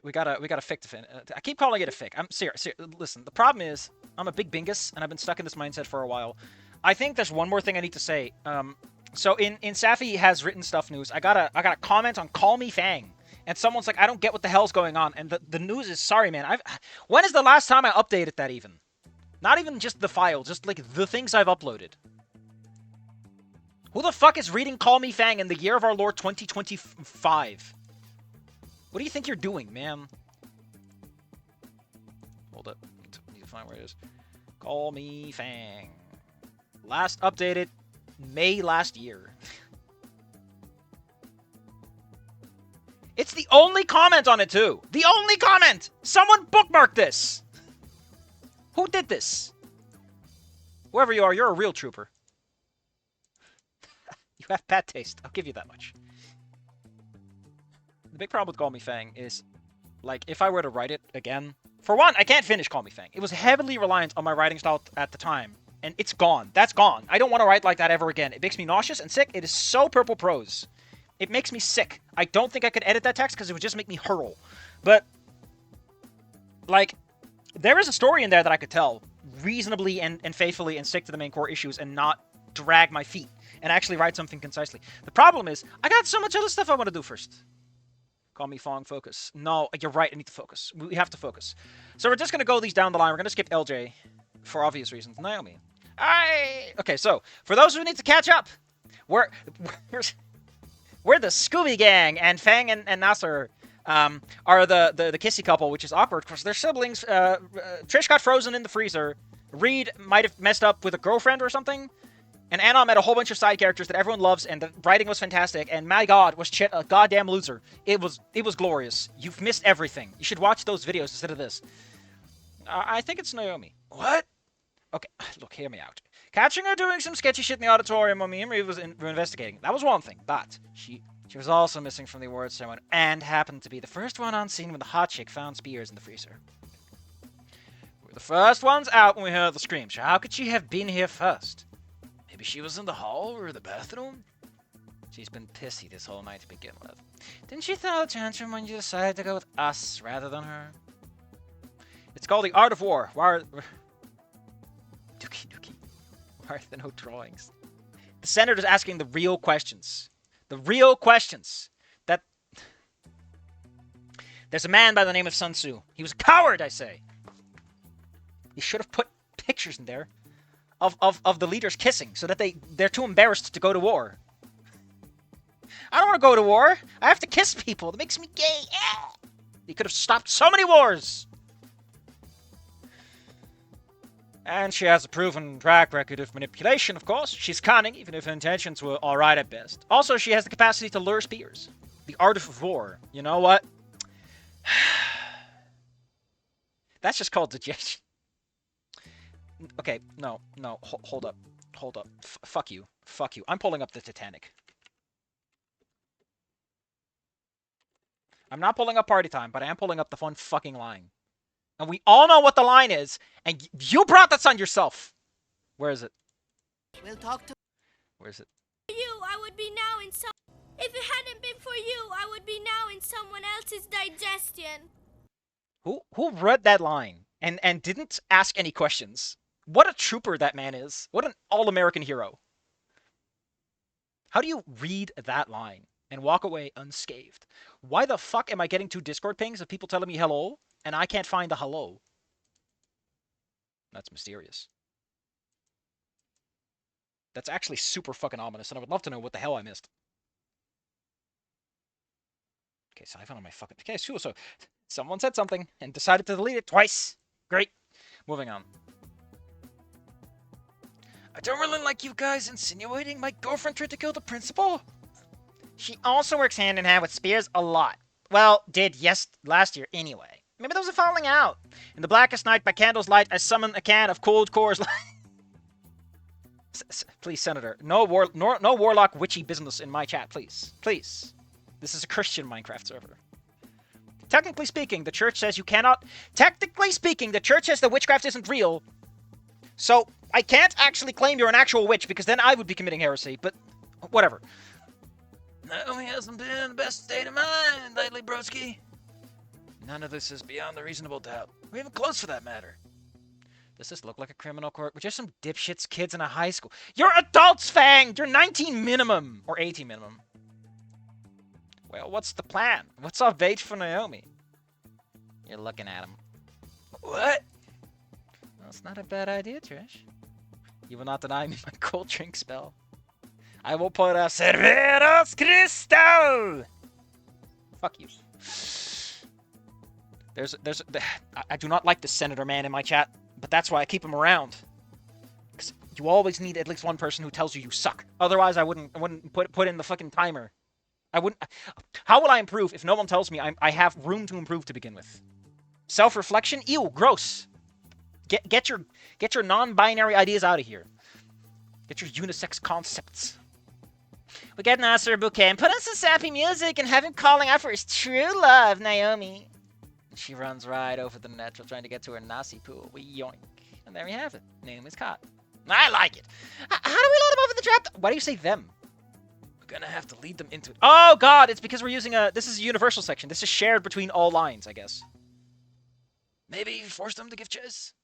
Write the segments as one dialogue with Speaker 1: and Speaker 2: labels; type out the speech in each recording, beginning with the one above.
Speaker 1: We gotta fic the fin. I keep calling it a fic. I'm serious. Listen, the problem is I'm a big bingus, and I've been stuck in this mindset for a while. I think there's one more thing I need to say. So in Safi has written stuff news. I got a comment on Call Me Fang, and someone's like, I don't get what the hell's going on. And the news is, sorry man. When is the last time I updated that even? Not even just the file, just like the things I've uploaded. Who the fuck is reading Call Me Fang in the year of our Lord 2025? What do you think you're doing, man? Hold up. Need to find where it is. Call Me Fang. Last updated May last year. It's the only comment on it, too. The only comment! Someone bookmarked this! Who did this? Whoever you are, you're a real trooper. You have bad taste. I'll give you that much. The big problem with Call Me Fang is, like, if I were to write it again... For one, I can't finish Call Me Fang. It was heavily reliant on my writing style at the time. And it's gone. That's gone. I don't want to write like that ever again. It makes me nauseous and sick. It is so purple prose. It makes me sick. I don't think I could edit that text because it would just make me hurl. But, like, there is a story in there that I could tell reasonably and faithfully and stick to the main core issues and not drag my feet and actually write something concisely. The problem is, I got so much other stuff I want to do first. Call me Fong, focus. No, you're right, I need to focus. We have to focus. So we're just going to go these down the line. We're going to skip LJ for obvious reasons. Naomi. Okay, so, for those who need to catch up, we're the Scooby Gang, and Fang and Nasser are the kissy couple, which is awkward because they're siblings. Trish got frozen in the freezer. Reed might have messed up with a girlfriend or something. And Anna met a whole bunch of side characters that everyone loves, and the writing was fantastic. And my god, was Chet a goddamn loser. It was glorious. You've missed everything. You should watch those videos instead of this. I think it's Naomi. What? Okay, look, hear me out. Catching her doing some sketchy shit in the auditorium when me and Reed was investigating. That was one thing, but she was also missing from the awards ceremony and happened to be the first one on scene when the hot chick found Spears in the freezer. We were the first ones out when we heard the screams. So how could she have been here first? Maybe she was in the hall or the bathroom? She's been pissy this whole night to begin with. Didn't she throw a tantrum when you decided to go with us rather than her? It's called the Art of War. Dookie. Why are there no drawings? The senator's asking the real questions. The real questions. That... There's a man by the name of Sun Tzu. He was a coward, I say. He should have put pictures in there of the leaders kissing so that they're too embarrassed to go to war. I don't want to go to war. I have to kiss people. That makes me gay. He could have stopped so many wars. And she has a proven track record of manipulation, of course. She's cunning, even if her intentions were alright at best. Also, she has the capacity to lure Spears. The art of war. You know what? That's just called dejection. Okay, no. Hold up. Fuck you. I'm pulling up the Titanic. I'm not pulling up Party Time, but I am pulling up the fun fucking line. And we all know what the line is, and you brought that on yourself. Where is it?
Speaker 2: We'll talk to...
Speaker 1: Where is it?
Speaker 3: You, I would be now in some... If it hadn't been for you, I would be now in someone else's digestion.
Speaker 1: Who read that line and didn't ask any questions? What a trooper that man is. What an all-American hero. How do you read that line and walk away unscathed? Why the fuck am I getting 2 Discord pings of people telling me hello, and I can't find the hello? That's mysterious. That's actually super fucking ominous, and I would love to know what the hell I missed. Okay, so I found on my fucking... Okay, so someone said something and decided to delete it twice. Great. Moving on. I don't really like you guys insinuating my girlfriend tried to kill the principal. She also works hand in hand with Spears a lot. Well, did last year anyway. Maybe there was a falling out. In the blackest night, by candle's light, I summon a can of cold Coors. Please, Senator, no warlock witchy business in my chat, please. Please. This is a Christian Minecraft server. Technically speaking, the church says you cannot... Technically speaking, the church says the witchcraft isn't real. So, I can't actually claim you're an actual witch, because then I would be committing heresy, but... Whatever. Naomi hasn't been in the best state of mind lately, broski. None of this is beyond a reasonable doubt. Or even close for that matter. Does this look like a criminal court? We're just some dipshits kids in a high school. You're adults, Fang! You're 19 minimum. Or 18 minimum. Well, what's the plan? What's our bait for Naomi? You're looking at him. What? Well, it's not a bad idea, Trish. You will not deny me my cold drink spell. I will put a Cerveros Cristal! Fuck you. I do not like the Senator man in my chat, but that's why I keep him around. Because you always need at least one person who tells you you suck. Otherwise, I wouldn't put in the fucking timer. I wouldn't. How will I improve if no one tells me I have room to improve to begin with? Self-reflection? Ew, gross. Get your non-binary ideas out of here. Get your unisex concepts. We get Nasser a bouquet and put on some sappy music and have him calling out for his true love, Naomi. She runs right over the net while trying to get to her Nasi pool. We yoink. And there we have it. Naomi's caught. I like it. How do we load them over the trap? Why do you say them? We're gonna have to lead them into it. Oh, God! It's because we're using a... This is a universal section. This is shared between all lines, I guess. Maybe force them to give chase?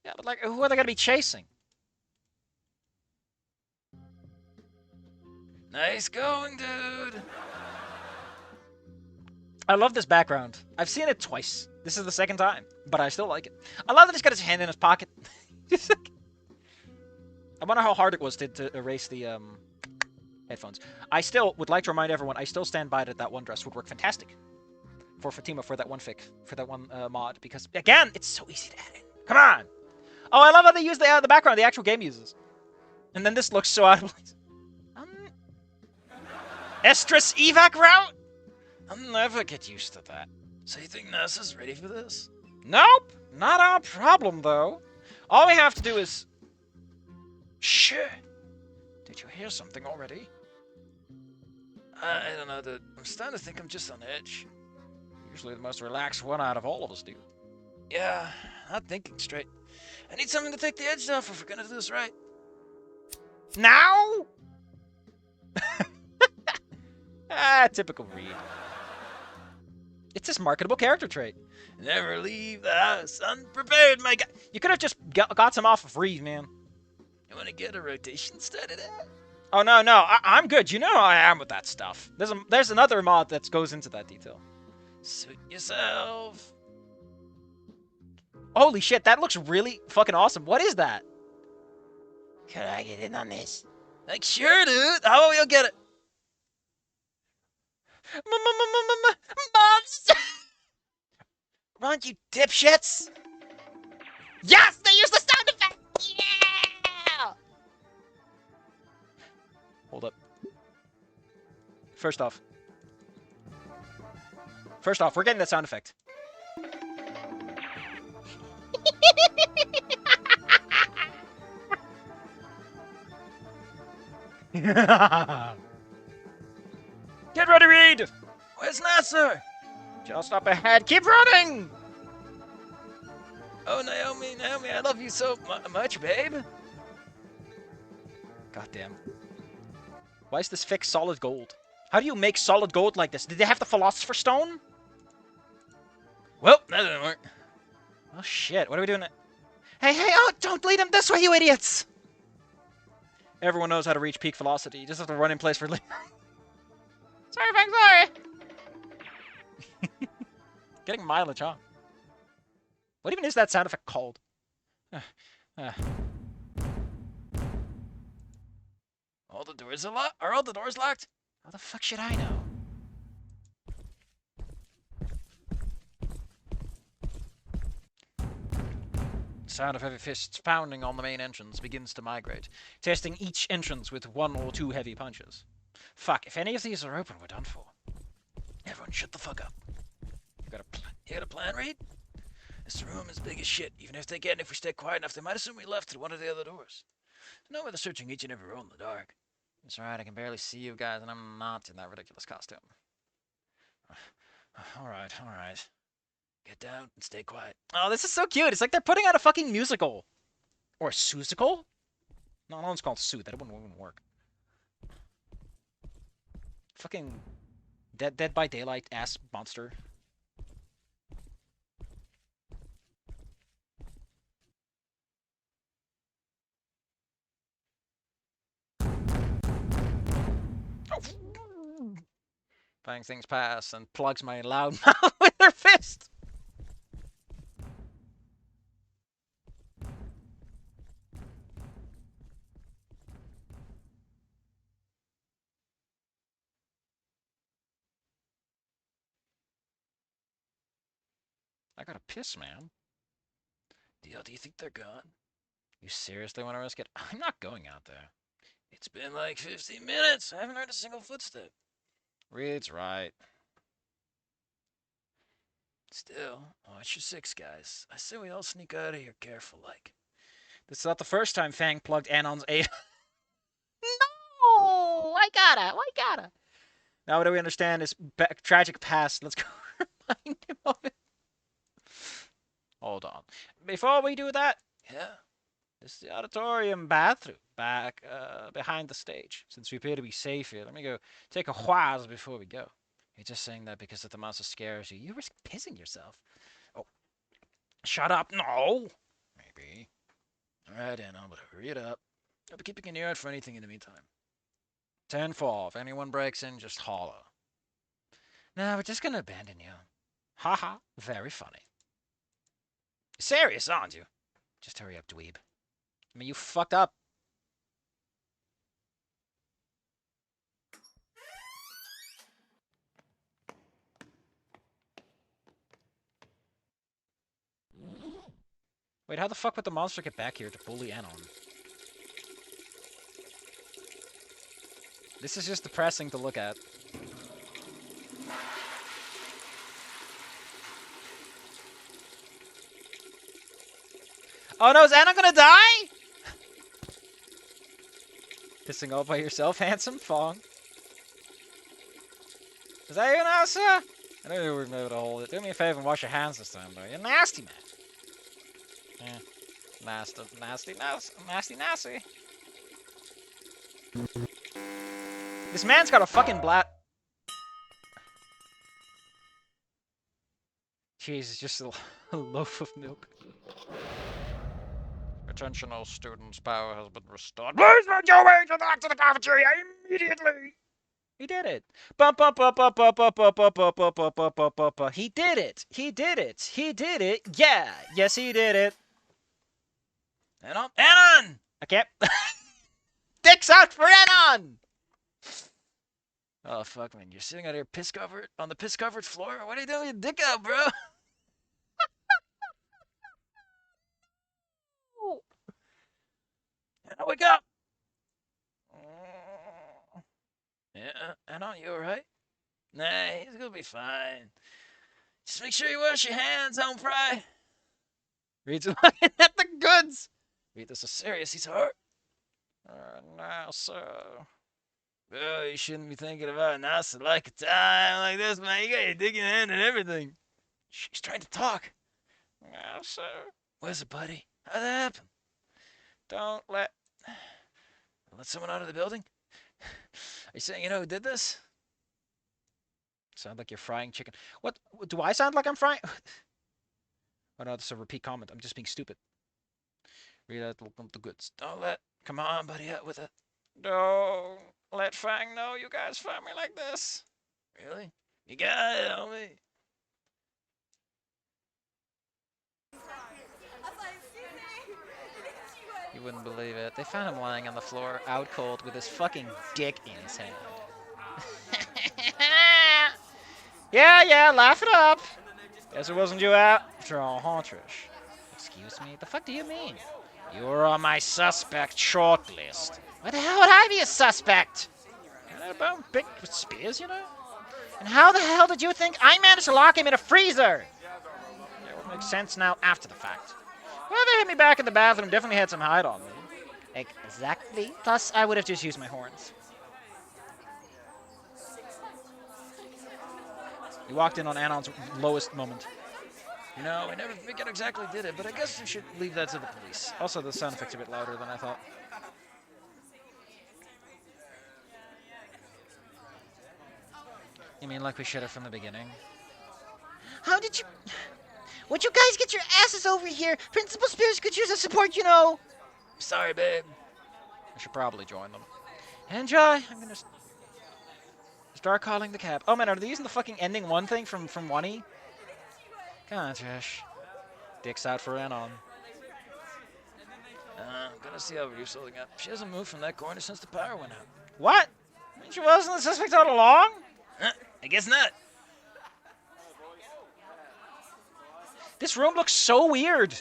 Speaker 1: Yeah, but like, who are they gonna be chasing? Nice going, dude. I love this background. I've seen it twice. This is the second time, but I still like it. I love that he's got his hand in his pocket. I wonder how hard it was to erase the headphones. I still would like to remind everyone, I still stand by that one dress would work fantastic for Fatima for that one mod, because again, it's so easy to edit. Come on! Oh, I love how they use the background the actual game uses. And then this looks so out of place. Estrus evac route? I'll never get used to that. So you think NASA's ready for this? Nope! Not our problem, though. All we have to do is... Shh! Did you hear something already? I don't know, dude. I'm starting to think I'm just on edge. Usually the most relaxed one out of all of us, dude. Yeah, not thinking straight. I need something to take the edge off if we're gonna do this right. Now? Typical Reed. It's his marketable character trait. Never leave the house unprepared, my guy. You could have just got some off of Reed, man. You want to get a rotation started out? Oh, no. I'm good. You know how I am with that stuff. There's another mod that goes into that detail. Suit yourself. Holy shit, that looks really fucking awesome. What is that? Could I get in on this? Like, sure, dude. How about we get it? Mods! Run, you dipshits! Yes! They used the sound effect! Yeah! Hold up. First off, we're getting that sound effect. Get ready, Reed! Where's Nasser? Just up ahead. Keep running! Oh, Naomi, I love you so much, babe. Goddamn. Why is this fixed solid gold? How do you make solid gold like this? Did they have the Philosopher's Stone? Well, that didn't work. Oh, shit. What are we doing? Hey, oh, don't lead him this way, you idiots! Everyone knows how to reach peak velocity. You just have to run in place for... Sorry, Frank, sorry! Getting mileage, huh? What even is that sound effect called? All the doors are locked? Are all the doors locked? How the fuck should I know? Sound of heavy fists pounding on the main entrance begins to migrate, testing each entrance with 1 or 2 heavy punches. Fuck, if any of these are open, we're done for. Everyone shut the fuck up. You got a plan, Reed? This room is big as shit. Even if they get in, if we stay quiet enough, they might assume we left through one of the other doors. No way they're searching each and every room in the dark. That's right, I can barely see you guys, and I'm not in that ridiculous costume. Alright. Get down and stay quiet. Oh, this is so cute. It's like they're putting out a fucking musical. Or a susical? No one's called Sue. That wouldn't work. Fucking Dead by Daylight ass monster. Fang things past and plugs my loud mouth with her fist. I gotta piss, man. Do you think they're gone? You seriously want to risk it? I'm not going out there. It's been like 15 minutes. I haven't heard a single footstep. Reed's right. Still, watch your six, guys. I say we all sneak out of here careful like. This is not the first time Fang plugged Anon's A. No! I gotta. Now that we understand his tragic past, let's go remind him of it. Hold on. Before we do that, yeah, this is the auditorium bathroom back behind the stage. Since we appear to be safe here, let me go take a whiz before we go. You're just saying that because if the monster scares you, you risk pissing yourself. Oh, shut up. No. Maybe. All right, Anna, but hurry it up. I'll be keeping an ear out for anything in the meantime. 10-4. If anyone breaks in, just holler. No, we're just gonna abandon you. Haha, very funny. You're serious, aren't you? Just hurry up, dweeb. I mean, you fucked up. Wait, how the fuck would the monster get back here to bully Anon? This is just depressing to look at. Oh no, is Anon gonna die? Pissing all by yourself, handsome Fong. Is that you now, sir? I knew you were able to hold it. Do me a favor and wash your hands this time, though. You're nasty, man. Yeah. Nasty. This man's got a fucking Jesus, just a loaf of milk. Attention all students, power has been restored. Please make your way to the cafeteria immediately! He did it. He did it. He did it. He did it. Yeah. Yes, he did it. Anon! Anon! I can't. Dick's out for Anon! Oh, fuck, man. You're sitting out here on the piss-covered floor? What are you doing with your dick out, bro? Anon, wake up! Yeah, Anon, you alright? Nah, he's gonna be fine. Just make sure you wash your hands, home fry. Reed's looking at the goods. Reed, this is serious. He's hurt. Now, sir. Oh, you shouldn't be thinking about NASA like a time like this, man. You got your dick in your hand and everything. She's trying to talk. Now, sir. Where's it, buddy? How'd that happen? Don't let someone out of the building? Are you saying you know who did this? Sound like you're frying chicken. What? Do I sound like I'm frying? Oh no, that's a repeat comment. I'm just being stupid. Read out the goods. Don't let... Come on, buddy, out with it. Don't let Fang know you guys found me like this. Really? You got it, homie. You wouldn't believe it. They found him lying on the floor, out cold, with his fucking dick in his hand. Yeah, laugh it up. Guess it wasn't you after all, huh, Trish? Excuse me? The fuck do you mean? You're on my suspect shortlist. Why the hell would I be a suspect? You're not about big with spears, you know? And how the hell did you think I managed to lock him in a freezer? That would make sense now after the fact. Whoever hit me back in the bathroom definitely had some hide on me. Exactly. Plus, I would have just used my horns. You walked in on Anon's lowest moment. You know, I never figured exactly did it, but I guess we should leave that to the police. Also, the sound effect's a bit louder than I thought. You mean like we should have from the beginning? How did you... Would you guys get your asses over here? Principal Spears could use the support, you know. Sorry, babe. I should probably join them. Enjoy. I'm gonna... Just Start calling the cab. Oh man, are they using the fucking ending one thing from 1E? Come on, Trish. Dick's out for on. I'm gonna see how we do something up. She hasn't moved from that corner since the power went out. What? She wasn't the suspect all along? I guess not. This room looks so weird.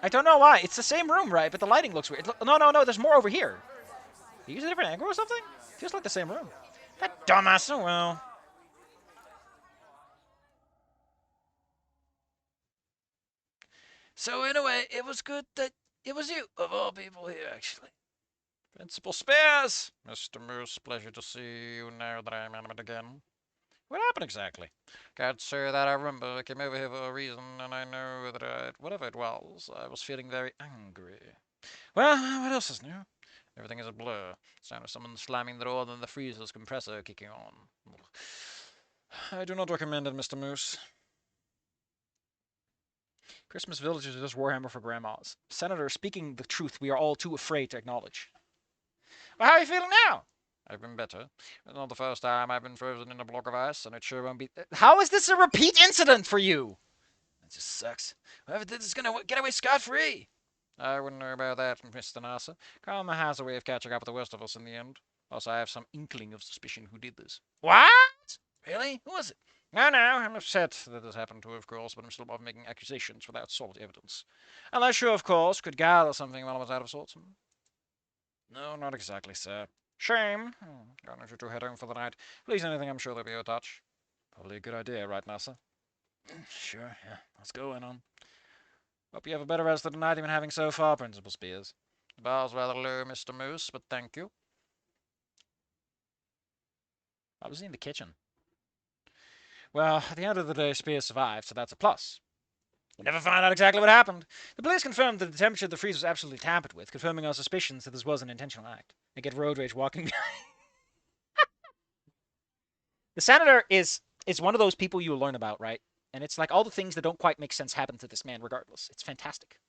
Speaker 1: I don't know why. It's the same room, right? But the lighting looks weird. No. There's more over here. You use a different angle or something? Feels like the same room. That dumbass. Oh well. So in a way, it was good that it was you, of all people here, actually. Principal Spears! Mr. Moose, pleasure to see you now that I'm animate again. What happened exactly? Can't say that I remember. I came over here for a reason, and I know that whatever it was, I was feeling very angry. Well, what else is new? Everything is a blur. Sound of someone slamming the door, then the freezer's compressor kicking on. I do not recommend it, Mr. Moose. Christmas villages are just Warhammer for grandmas. Senator, speaking the truth, we are all too afraid to acknowledge. Well, how are you feeling now? I've been better. It's not the first time I've been frozen in a block of ice, and it sure won't be... How is this a repeat incident for you? That just sucks. Whoever did this is gonna get away scot-free. I wouldn't know about that, Mr. Nasser. Karma has a way of catching up with the worst of us in the end. Also, I have some inkling of suspicion who did this. What? Really? Who was it? No, I'm upset that this happened to, of course, but I'm still above making accusations without solid evidence. Unless you, of course, could gather something while I was out of sorts. No, not exactly, sir. Shame. Don't want you to head home for the night. Please, anything, I'm sure they'll be a touch. Probably a good idea, right, Nasser? Sure, yeah. Let's go in on. Hope you have a better rest of the night even having so far, Principal Spears. The bar's rather low, Mr. Moose, but thank you. I was in the kitchen. Well, at the end of the day, Spears survived, so that's a plus. We'll never find out exactly what happened. The police confirmed that the temperature of the freeze was absolutely tampered with, confirming our suspicions that this was an intentional act. I get road rage walking behind. The senator is one of those people you will learn about, right? And it's like all the things that don't quite make sense happen to this man regardless. It's fantastic.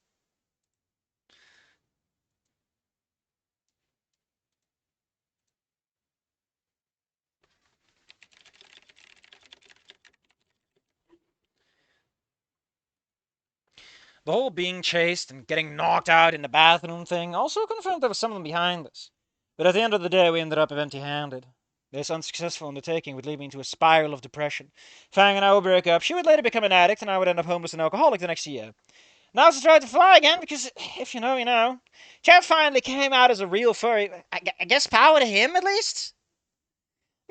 Speaker 1: The whole being chased and getting knocked out in the bathroom thing also confirmed there was someone behind this. But at the end of the day, we ended up empty-handed. This unsuccessful undertaking would lead me into a spiral of depression. Fang and I would break up. She would later become an addict, and I would end up homeless and alcoholic the next year. Now I tried to fly again, because if you know, you know. Chad finally came out as a real furry. I guess power to him, at least?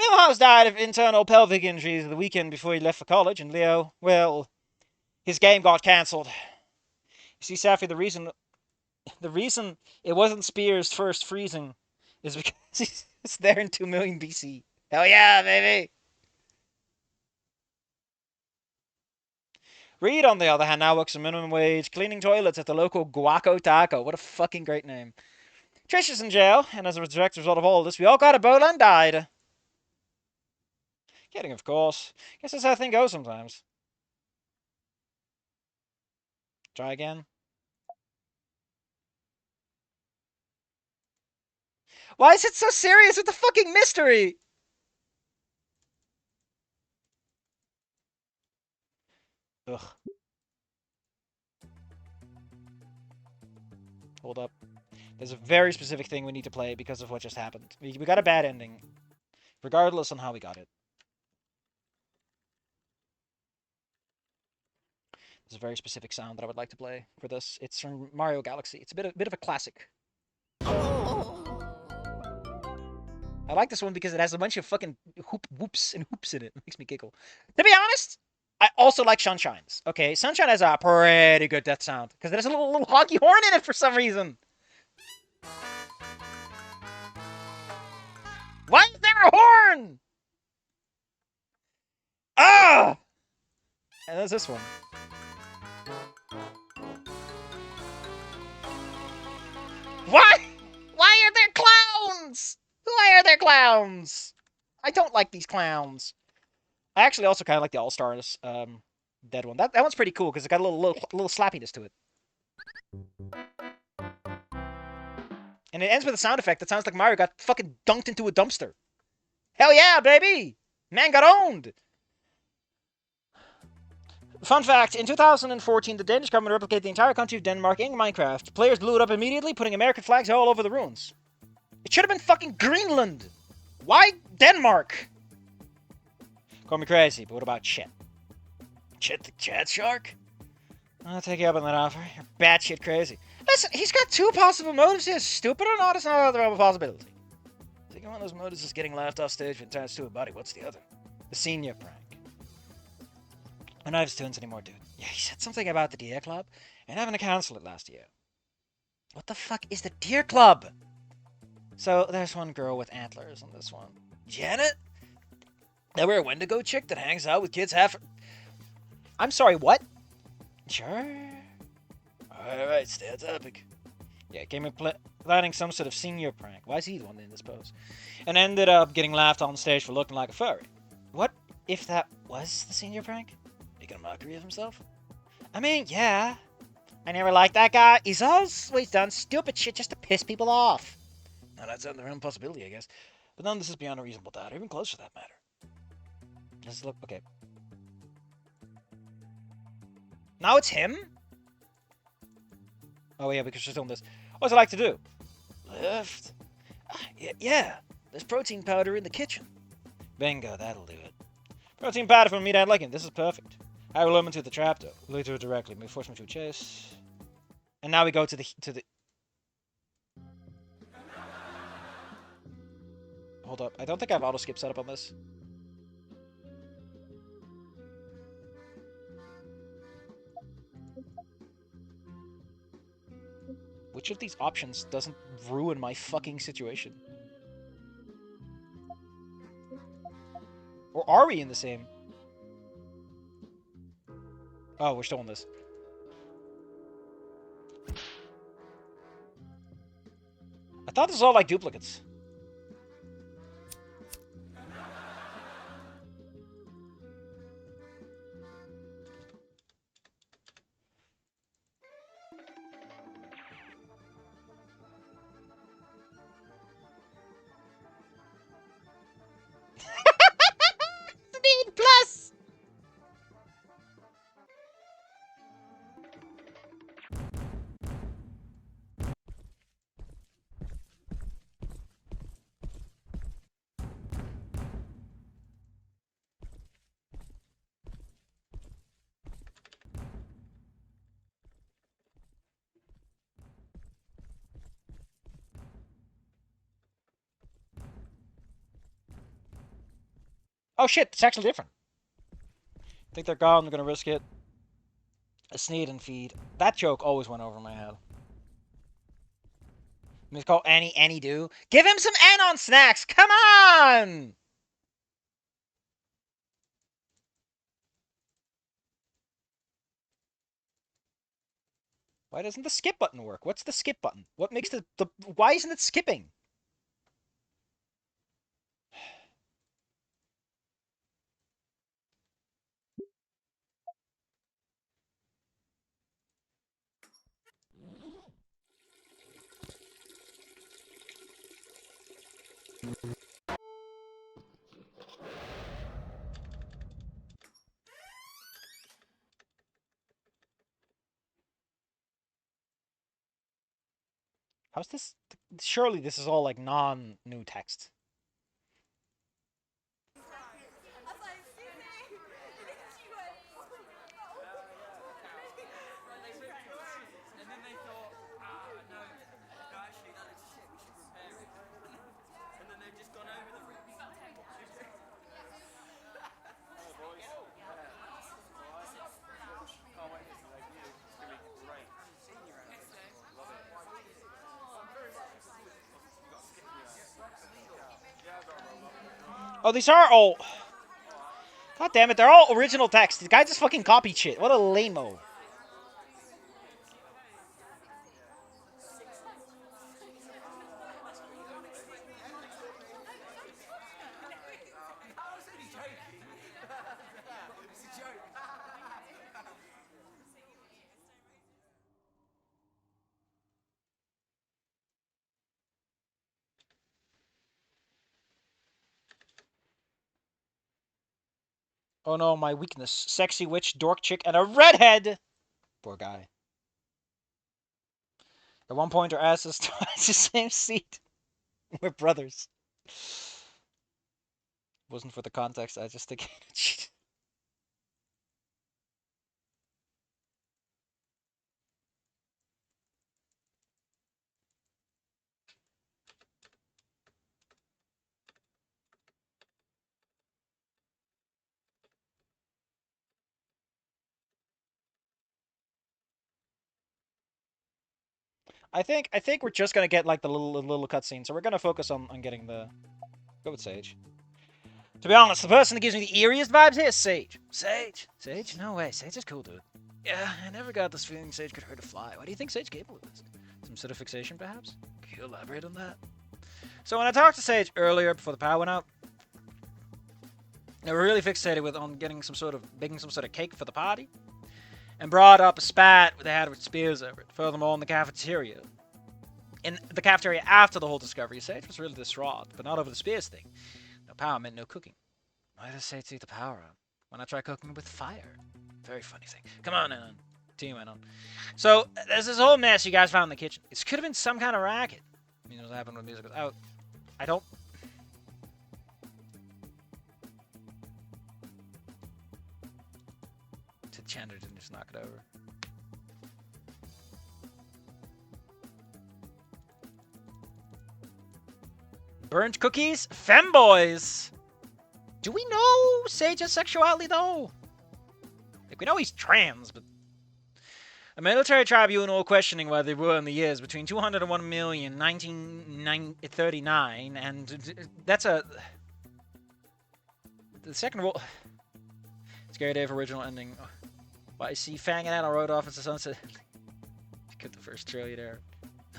Speaker 1: Milhouse died of internal pelvic injuries the weekend before he left for college, and Leo, well, his game got cancelled. You see, Safi, the reason it wasn't Spears' first freezing is because it's there in 2 million BC. Hell yeah, baby! Reed, on the other hand, now works a minimum wage, cleaning toilets at the local Guaco Taco. What a fucking great name. Trish is in jail, and as a direct result of all this, we all got Ebola and died. Kidding, of course. Guess that's how things go sometimes. Try again. Why is it so serious with the fucking mystery? Ugh. Hold up. There's a very specific thing we need to play because of what just happened. We got a bad ending. Regardless on how we got it. There's a very specific sound that I would like to play for this. It's from Mario Galaxy. It's a bit of a classic. I like this one because it has a bunch of fucking whoops in it. It makes me giggle. To be honest, I also like Sunshine's. Okay, Sunshine has a pretty good death sound because it has a little honky horn in it for some reason. Why is there a horn? Ah! And there's this one. Why? Why are there clowns? Why are there clowns? I don't like these clowns. I actually also kind of like the All Stars dead one. That one's pretty cool because it got a little slappiness to it. And it ends with a sound effect that sounds like Mario got fucking dunked into a dumpster. Hell yeah, baby! Man got owned! Fun fact, in 2014, the Danish government replicated the entire country of Denmark in Minecraft. Players blew it up immediately, putting American flags all over the ruins. It should have been fucking Greenland! Why Denmark? Call me crazy, but what about Chet? Chet the Chat Shark? I'll take you up on that offer. You're batshit crazy. Listen, he's got two possible motives here. Stupid or not, it's not out of the realm of possibility. I think one of those motives is getting laughed off stage and turns to a buddy. What's the other? The senior prank. I'm not his tunes anymore, dude. Yeah, he said something about the Deer Club and having to cancel it last year. What the fuck is the Deer Club? So, there's one girl with antlers on this one. Janet? Now we're a Wendigo chick that hangs out with kids half... I'm sorry, what? Sure. Alright, stay on topic. Yeah, came in planning some sort of senior prank. Why is he the one in this pose? And ended up getting laughed on stage for looking like a furry. What if that was the senior prank? Making a mockery of himself? I mean, yeah. I never liked that guy. He's always done stupid shit just to piss people off. Now that's out of the realm of possibility, I guess. But none of this is beyond a reasonable doubt, or even close for that matter. Let's look, okay. Now it's him? Oh yeah, because we're still in this. What's it like to do? Left. Yeah, there's protein powder in the kitchen. Bingo, that'll do it. Protein powder for meat and legging. This is perfect. I will limit to the trapdoor. Lead to it directly. May force me to a chase. And now we go to the Hold up. I don't think I have auto skip set up on this. Which of these options doesn't ruin my fucking situation? Or are we in the same? Oh, we're still in this. I thought this was all like duplicates. Speed plus! Oh shit, it's actually different. I think they're gone, they're gonna risk it. A sneed and feed. That joke always went over my head. He's called Annie Doo. Give him some N on snacks! Come on! Why doesn't the skip button work? What's the skip button? What makes the why isn't it skipping? How's this? Surely this is all like non-new text. Oh, these are all... God damn it, they're all original text. The guy just fucking copied shit. What a lame-o. Oh no, my weakness. Sexy witch, dork chick, and a redhead! Poor guy. At one point, our asses twice the same seat. We're brothers. Wasn't for the context, I just think it. I think we're just gonna get like the little cutscene, so we're gonna focus on getting the. Go with Sage. To be honest, the person that gives me the eeriest vibes here is Sage. Sage? Sage? No way. Sage is cool, dude. Yeah, I never got this feeling Sage could hurt a fly. Why do you think Sage capable of this? Some sort of fixation, perhaps? Can you elaborate on that? So when I talked to Sage earlier before the power went out, they were really fixated on getting baking some sort of cake for the party, and brought up a spat they had with spears over it. Furthermore, in the cafeteria after the whole discovery, Sage was really distraught, but not over the spears thing. No power meant no cooking. Why does Sage take the power out? Why not try cooking with fire? Very funny thing. Come on, Anon. Team Anon. So, there's this whole mess you guys found in the kitchen. It could have been some kind of racket. I mean, what happened when music was out. I don't... Chandler didn't just knock it over. Burnt cookies? Femboys! Do we know Sage's sexuality, though? Like, we know he's trans, but... A military tribunal questioning whether they were in the years between 201 million, 1939, and... That's a... The second world... Scary Dave original ending... Why is he fanging out on road off into sunset? Get the first trillionaire.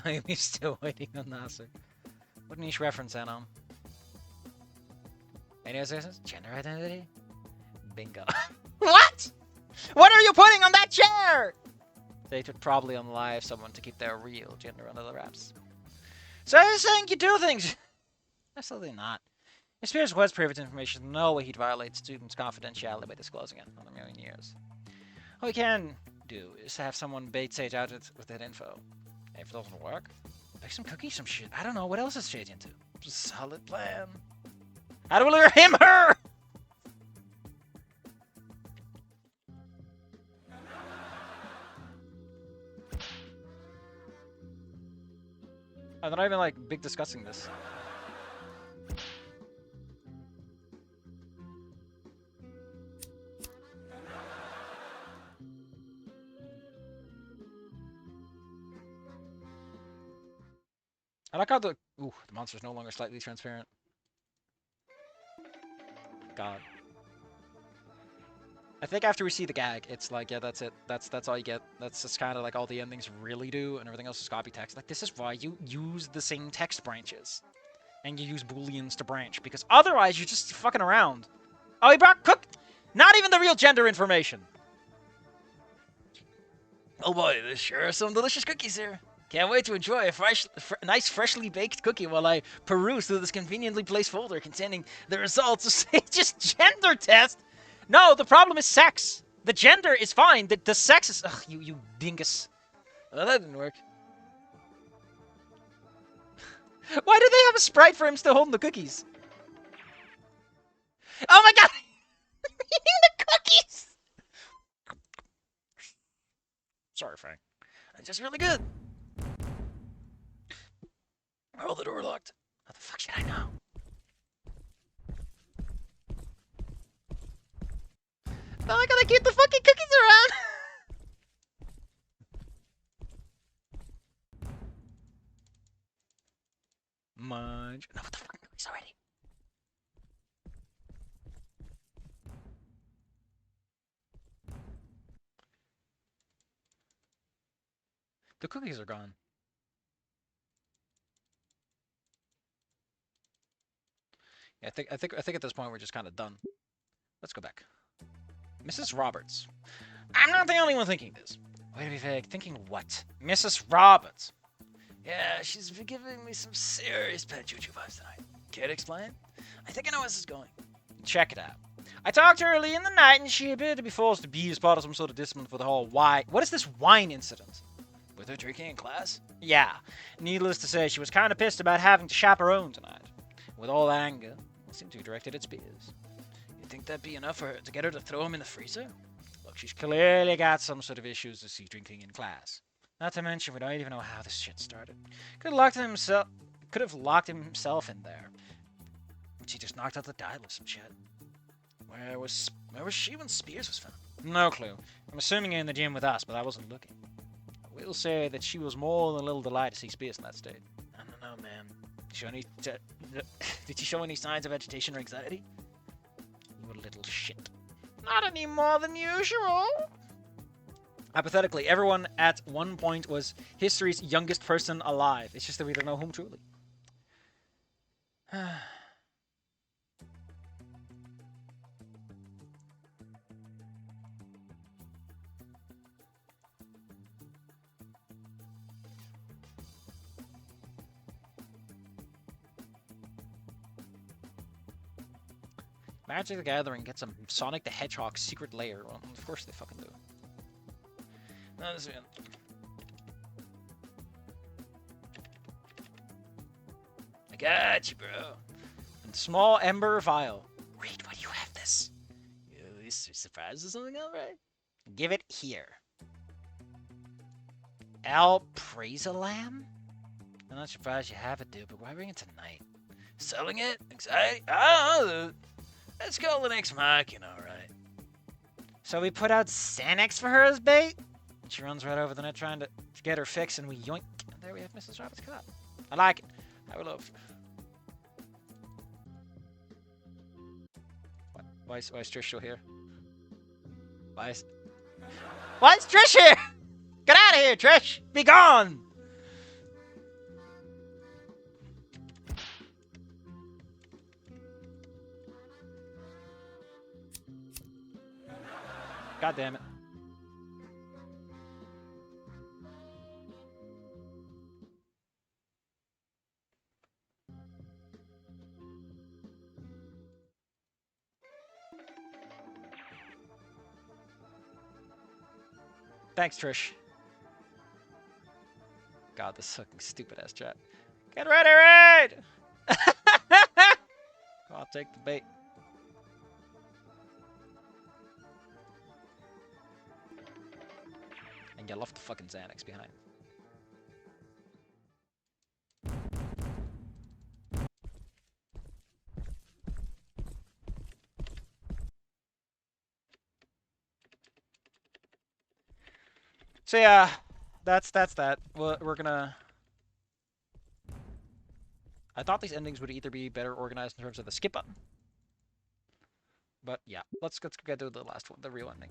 Speaker 1: I'm still waiting on Nasser. What niche reference, Anon? Any assessments? Gender identity? Bingo. What? What are you putting on that chair? They could probably unalive someone to keep their real gender under the wraps. So you're saying you do things? Absolutely not. If Spears was private information, no way he'd violate students' confidentiality by disclosing it on a million years. What we can do is have someone bait Sage out with that info. And if it doesn't work, make some cookies, some shit. I don't know. What else is Sage into? Solid plan. How do we lure him, her? I'm not even like big discussing this. I like how the monster's no longer slightly transparent. God. I think after we see the gag, it's like, yeah, that's it. That's all you get. That's just kind of like all the endings really do, and everything else is copy text. Like, this is why you use the same text branches. And you use booleans to branch, because otherwise you're just fucking around. Oh, he brought not even the real gender information. Oh boy, there sure are some delicious cookies here. Can't wait to enjoy a nice freshly baked cookie while I peruse through this conveniently placed folder containing the results of Sage's gender test. No, the problem is sex. The gender is fine. The sex is... Ugh, you dingus. Well, that didn't work. Why do they have a sprite for him still holding the cookies? Oh my god! The cookies! Sorry, Frank. It's just really good. Oh, the door locked. How the fuck should I know? Oh, I gotta keep the fucking cookies around! Munch. No, what the fucking cookies already? The cookies are gone. Yeah, I think at this point we're just kind of done. Let's go back. Mrs. Roberts. I'm not the only one thinking this. Way to be vague. Thinking what? Mrs. Roberts. Yeah, she's been giving me some serious pet juju vibes tonight. Care to explain? I think I know where this is going. Check it out. I talked to her early in the night, and she appeared to be forced to be as part of some sort of discipline for the whole wine. What is this wine incident? With her drinking in class? Yeah. Needless to say, she was kind of pissed about having to chaperone tonight. With all that anger, it seemed to be directed at Spears. You think that'd be enough for her to get her to throw him in the freezer? Look, she's clearly got some sort of issues with drinking in class. Not to mention, we don't even know how this shit started. Could have locked himself in there. She just knocked out the dial or some shit. Where was she when Spears was found? No clue. I'm assuming in the gym with us, but I wasn't looking. I will say that she was more than a little delighted to see Spears in that state. I don't know, man. Did she show any signs of agitation or anxiety? You little shit. Not any more than usual. Hypothetically, everyone at one point was history's youngest person alive. It's just that we don't know whom truly. Magic the Gathering gets a Sonic the Hedgehog secret lair. Well, of course they fucking do. No, this is... I got you, bro. And small ember vial. Read when you have this. You surprised or something, alright? Give it here. Alprazolam? I'm not surprised you have it, dude, but why bring it tonight? Selling it? Anxiety? I don't know. Let's go the next market, alright. So we put out Xanax for her as bait? She runs right over the net trying to get her fix, and we yoink. And there we have Mrs. Rabbit's cut. I like it. I will love. What? Why is Trish still here? Why is Trish here? Get out of here, Trish! Be gone! God damn it. Thanks, Trish. God, this fucking stupid ass chat. Get ready, raid! I'll take the bait. And you left the fucking Xanax behind. So yeah, that's that. We're gonna... I thought these endings would either be better organized in terms of the skip button. But yeah, let's get to the last one, the real ending.